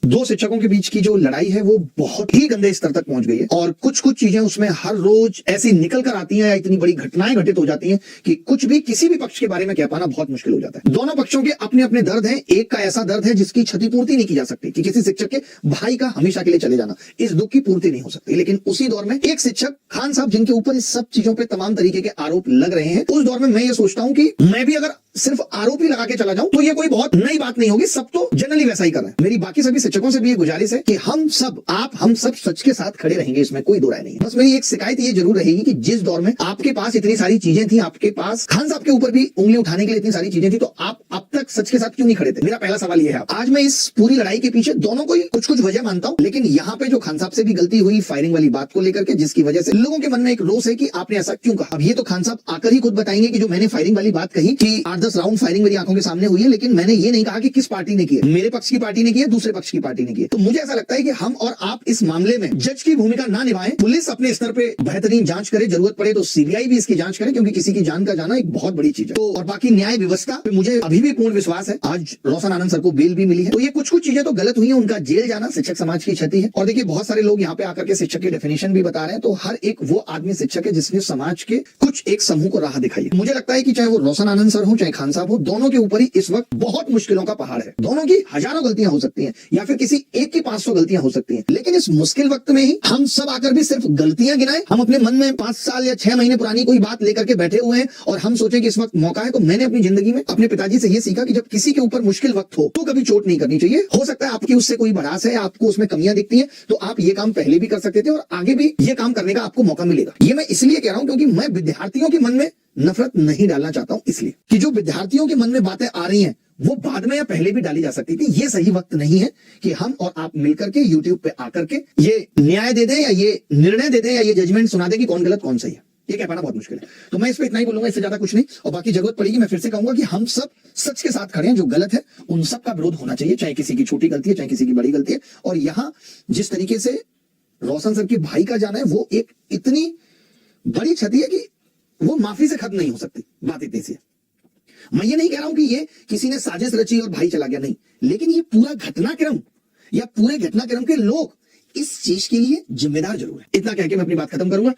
दो शिक्षकों के बीच की जो लड़ाई है वो बहुत ही गंदे स्तर तक पहुंच गई है और कुछ कुछ चीजें उसमें हर रोज ऐसी निकल कर आती हैं या इतनी बड़ी घटनाएं घटित हो जाती हैं कि कुछ भी किसी भी पक्ष के बारे में कह पाना बहुत मुश्किल हो जाता है। दोनों पक्षों के अपने अपने दर्द हैं। एक का ऐसा दर्द है जिसकी क्षतिपूर्ति नहीं की जा सकती कि किसी शिक्षक के भाई का हमेशा के लिए चले जाना, इस दुख की पूर्ति नहीं हो सकती। लेकिन उसी दौर में एक शिक्षक खान साहब जिनके ऊपर इस सब चीजों पर तमाम तरीके के आरोप लग रहे हैं, उस दौर में मैं ये सोचता हूं कि मैं भी अगर सिर्फ आरोप ही लगा के चला जाऊं तो ये कोई बहुत नई बात नहीं होगी। सब तो जनरली वैसा ही कर रहे हैं। मेरी बाकी सभी शिक्षकों से भी ये गुजारिश है कि हम सब सच के साथ खड़े रहेंगे, इसमें कोई दो राय नहीं है। बस मेरी एक शिकायत ये जरूर रहेगी कि जिस दौर में आपके पास इतनी सारी चीजें थी, आपके पास खान साहब के ऊपर भी उंगली उठाने के लिए इतनी सारी चीजें थी, तो आप अब तक सच के साथ क्यों नहीं खड़े थे? मेरा पहला सवाल ये है। आज मैं इस पूरी लड़ाई के पीछे दोनों को कुछ कुछ वजह मानता हूं, लेकिन यहाँ पे जो खान साहब से भी गलती हुई फायरिंग वाली बात को लेकर के, जिसकी वजह से लोगों के मन में एक रोष है कि आपने ऐसा क्यों कहा। अब ये तो खान साहब आकर ही खुद बताएंगे कि जो मैंने फायरिंग वाली बात कही कि 8-10 राउंड फायरिंग मेरी आंखों के सामने हुई है, लेकिन मैंने ये नहीं कहा कि किस पार्टी ने की है। मेरे पक्ष की पार्टी ने की है, दूसरे पक्ष की पार्टी ने की है। तो मुझे ऐसा लगता है कि हम और आप इस मामले में जज की भूमिका ना निभाएं। पुलिस अपने स्तर पे बेहतरीन जांच करे, जरूरत पड़े तो सीबीआई भी इसकी जांच करे, क्योंकि किसी की जान का जाना एक बहुत बड़ी चीज है। तो और बाकी न्याय व्यवस्था पे मुझे अभी भी पूर्ण विश्वास है। आज रोशन आनंद सर को बेल भी मिली है। तो ये कुछ कुछ चीजें तो गलत हुई है, उनका जेल जाना शिक्षक समाज की क्षति है। और देखिए बहुत सारे लोग यहाँ पे आकर के शिक्षक की डेफिनेशन भी बता रहे हैं। तो हर एक वो आदमी शिक्षक है जिसने समाज के कुछ एक समूह को राह दिखाई है। मुझे लगता है कि चाहे वो रोशन आनंद सर हो चाहे खान साहब हो, दोनों के ऊपर ही इस वक्त बहुत मुश्किलों का पहाड़ है। दोनों की हजारों गलतियां हो सकती हैं या फिर किसी एक की 500 गलतियां हो सकती हैं, लेकिन इस मुश्किल वक्त में ही हम सब आकर भी सिर्फ गलतियां गिनाएं। हम अपने मन में 5 साल या 6 महीने पुरानी कोई बात लेकर के बैठे हुए हैं और हम सोचें कि इस वक्त मौका है। तो मैंने अपनी जिंदगी में अपने पिताजी से ये सीखा कि जब किसी के ऊपर मुश्किल वक्त हो तो कभी चोट नहीं करनी चाहिए। हो सकता है आपकी उससे कोई भड़ास है, आपको उसमें कमियां दिखती है, तो आप ये काम पहले भी कर सकते थे और आगे भी ये काम करने का आपको मौका मिलेगा। ये मैं इसलिए कह रहा हूं क्योंकि मैं विद्यार्थियों के मन में नफरत नहीं डालना चाहता हूं, इसलिए कि जो विद्यार्थियों के मन में बातें आ रही हैं वो बाद में या पहले भी डाली जा सकती थी। ये सही वक्त नहीं है कि हम और आप मिलकर के YouTube पे आकर के ये न्याय दे दें या ये निर्णय दे दें या ये जजमेंट सुना दें कि कौन गलत कौन सही है। ये कह पाना बहुत मुश्किल है। तो मैं इस पे इतना ही बोलूंगा, इससे ज्यादा कुछ नहीं। और बाकी जरूरत पड़ेगी मैं फिर से कहूंगा कि हम सब सच के साथ खड़े हैं। जो गलत है उन सब का विरोध होना चाहिए, चाहे किसी की छोटी गलती है चाहे किसी की बड़ी गलती है। और यहाँ जिस तरीके से रोशन सर के भाई का जाना है वो एक इतनी बड़ी क्षति है कि वो माफी से खत्म नहीं हो सकती। बात इतनी सी है। मैं ये नहीं कह रहा हूं कि ये किसी ने साजिश रची और भाई चला गया, नहीं, लेकिन ये पूरा घटनाक्रम या पूरे घटनाक्रम के लोग इस चीज के लिए जिम्मेदार जरूर है। इतना कह के मैं अपनी बात खत्म करूंगा।